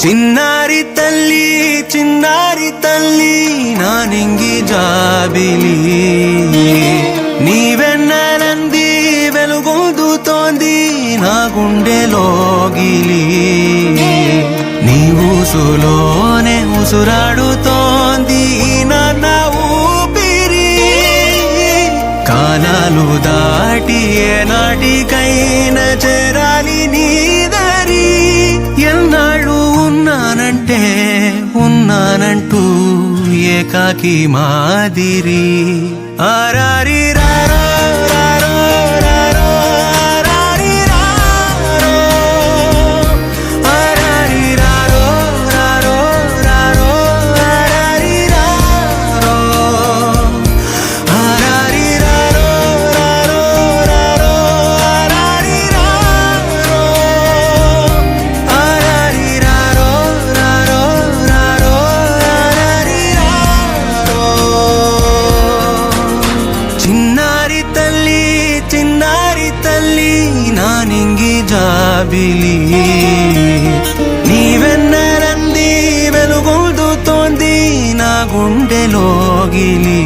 చిన్నారి తల్లి నానింగి జాబిలి నీవెన్నెలంది వెలుగొందుతోంది నా గుండెలోగిలి నీ ఊసులోనే ఉసురాడుతోంది నాన్న ఊపిరి కాలాలు దాటి ఏనాటికైనా చేరాలి నీ దారి ఎన్నాళ్ళు ఉన్నానంటూ ఏకాకి మాదిరి ఆరారి రారో రారో రారో ఆరారి రారో ఆరారి రారో రారో రారో ఆరారి రారో ఆరారి రారో రారో రారో ఆరారి రారో ఆరారి రారో రారో రారో ఆరారి రారో చిన్నారి తల్లి నానింగి జాబిలి నీవెన్నెలంది వెలుగొందుతోంది నా గుండెలోగిలి